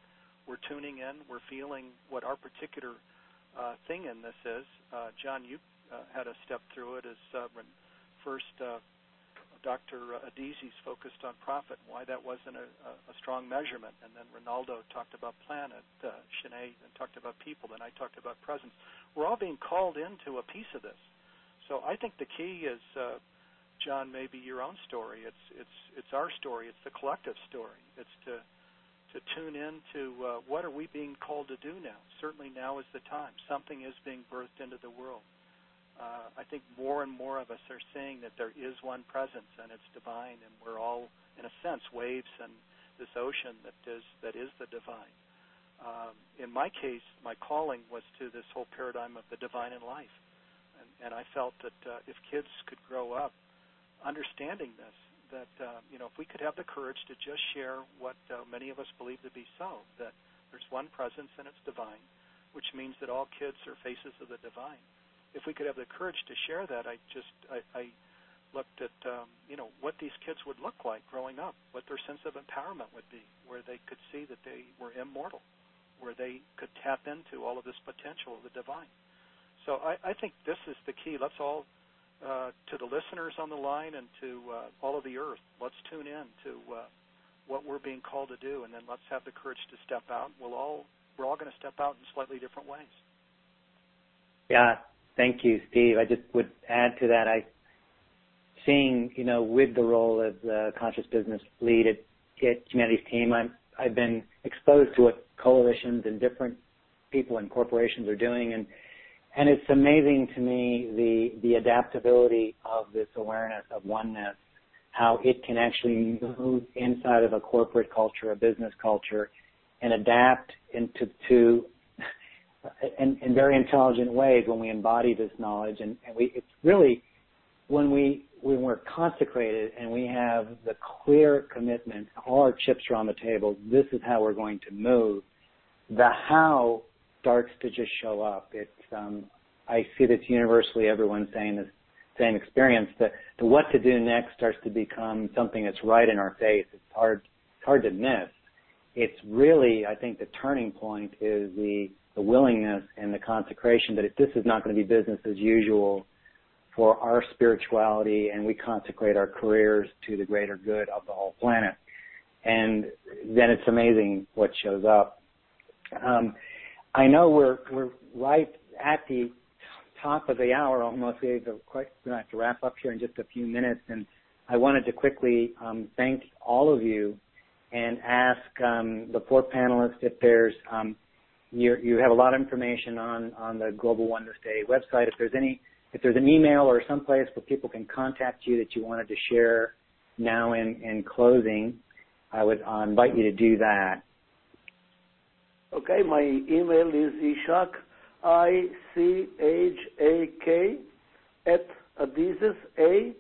Speaker 4: We're tuning in. We're feeling what our particular thing in this is. John, you had a step through it as first Dr. Adizes focused on profit, why that wasn't a strong measurement. And then Ronaldo talked about planet, Shanae talked about people, then I talked about presence. We're all being called into a piece of this. So I think the key is, John, maybe your own story. It's our story. It's the collective story. It's to tune in to what are we being called to do now. Certainly now is the time. Something is being birthed into the world. I think more and more of us are seeing that there is one presence and it's divine, and we're all, in a sense, waves in this ocean that is the divine. In my case, my calling was to this whole paradigm of the divine in life, and I felt that if kids could grow up understanding this, that if we could have the courage to just share what many of us believe to be so, that there's one presence and it's divine, which means that all kids are faces of the divine. If we could have the courage to share that, I looked at what these kids would look like growing up, what their sense of empowerment would be, where they could see that they were immortal, where they could tap into all of this potential of the divine. So I think this is the key. Let's all, to the listeners on the line and to all of the earth, let's tune in to what we're being called to do, and then let's have the courage to step out. We're all going to step out in slightly different ways.
Speaker 1: Yeah, thank you, Steve. I just would add to that, seeing, with the role as the conscious business lead at Humanity's Team, I've been exposed to what coalitions and different people and corporations are doing, and it's amazing to me the adaptability of this awareness of oneness, how it can actually move inside of a corporate culture, a business culture, and adapt into in very intelligent ways when we embody this knowledge. And it's really when we're consecrated and we have the clear commitment, all our chips are on the table, this is how we're going to move, the how starts to just show up. It's I see this universally, everyone's saying the same experience. The what to do next starts to become something that's right in our face. It's hard to miss. It's really, I think, the turning point is the willingness and the consecration that this is not going to be business as usual for our spirituality, and we consecrate our careers to the greater good of the whole planet. And then it's amazing what shows up. I know we're right at the top of the hour almost. We're going to have to wrap up here in just a few minutes, and I wanted to quickly thank all of you and ask the four panelists if there's you have a lot of information on the Global Oneness Day website. If there's an email or someplace where people can contact you that you wanted to share now in closing, I would invite you to do that.
Speaker 2: Okay, my email is Ishak, ICHAK, @Adizes, A,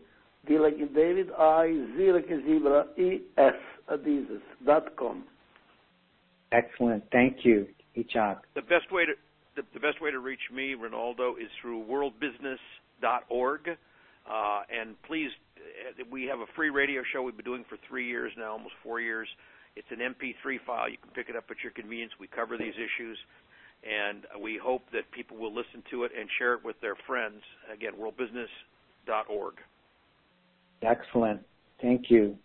Speaker 2: D like in David, I, Z like in Zebra, ES, Adizes.com.
Speaker 3: Excellent. Thank you, Ishak.
Speaker 4: The best way to reach me, Ronaldo, is through worldbusiness.org. And please, we have a free radio show we've been doing for 3 years now, almost 4 years. It's an MP3 file. You can pick it up at your convenience. We cover these issues, and we hope that people will listen to it and share it with their friends. Again, worldbusiness.org.
Speaker 3: Excellent. Thank you.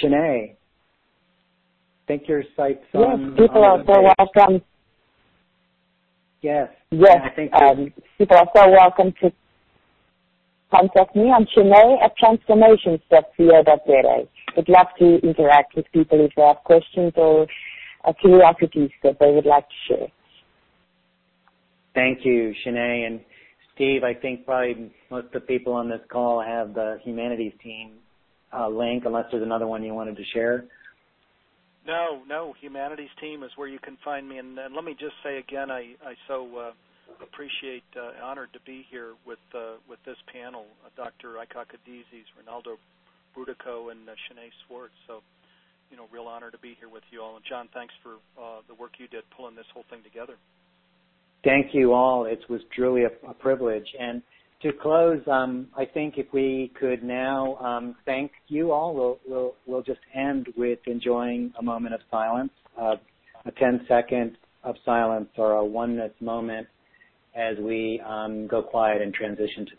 Speaker 3: Shanae, I think your site's
Speaker 5: on. Yes, people are so welcome.
Speaker 3: Yes.
Speaker 5: Yes, people are so welcome to contact me on Shanae@transformations.co.za. I'd love to interact with people if they have questions or curiosities that they would like to share.
Speaker 1: Thank you, Shanae. And Steve, I think probably most of the people on this call have the Humanities Team link, unless there's another one you wanted to share.
Speaker 4: No, Humanities Team is where you can find me. And let me just say again, I so appreciate, honored to be here with this panel, Dr. Ikakadizis, Ronaldo Brudico, and Shanae Swartz. So, real honor to be here with you all. And John, thanks for the work you did pulling this whole thing together.
Speaker 1: Thank you all. It was truly a privilege. And to close, I think if we could now thank you all, we'll just end with enjoying a moment of silence, a 10-second of silence or a oneness moment as we go quiet and transition to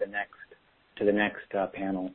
Speaker 1: the next panel.